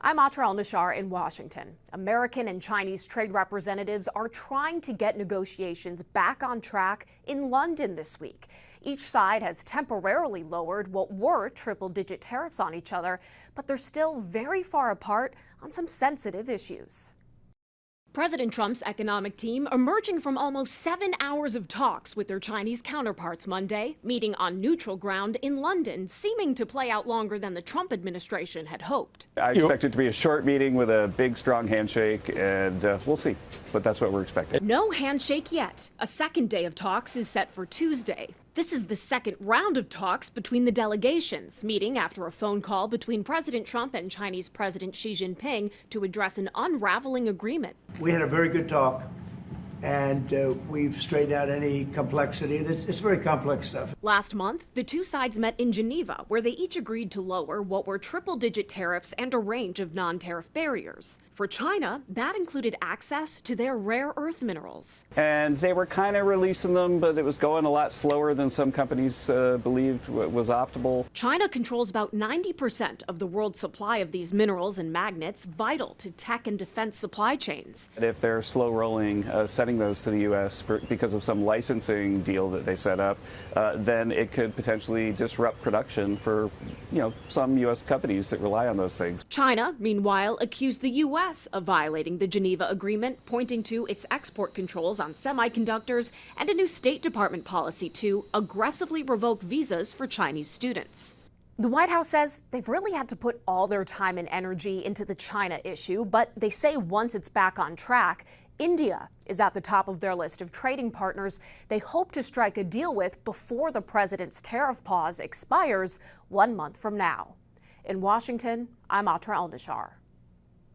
I'm Atra Al-Nashar in Washington. American and Chinese trade representatives are trying to get negotiations back on track in London this week. Each side has temporarily lowered what were triple-digit tariffs on each other, but they're still very far apart on some sensitive issues. President Trump's economic team emerging from almost 7 hours of talks with their Chinese counterparts Monday, meeting on neutral ground in London, seeming to play out longer than the Trump administration had hoped. I expect it to be a short meeting with a big, strong handshake, and we'll see. But that's what we're expecting. No handshake yet. A second day of talks is set for Tuesday. This is the second round of talks between the delegations, meeting after a phone call between President Trump and Chinese President Xi Jinping to address an unraveling agreement. We had a very good talk, and we've straightened out any complexity. It's very complex stuff. Last month, the two sides met in Geneva, where they each agreed to lower what were triple-digit tariffs and a range of non-tariff barriers. For China, that included access to their rare earth minerals. And they were kind of releasing them, but it was going a lot slower than some companies believed was optimal. China controls about 90% of the world's supply of these minerals and magnets, vital to tech and defense supply chains. If they're slow rolling, sending those to the U.S. because of some licensing deal that they set up, then it could potentially disrupt production for, some U.S. companies that rely on those things. China, meanwhile, accused the U.S. of violating the Geneva Agreement, pointing to its export controls on semiconductors and a new State Department policy to aggressively revoke visas for Chinese students. The White House says they've really had to put all their time and energy into the China issue, but they say once it's back on track, India is at the top of their list of trading partners they hope to strike a deal with before the president's tariff pause expires 1 month from now. In Washington, I'm Atra Al-Nashar.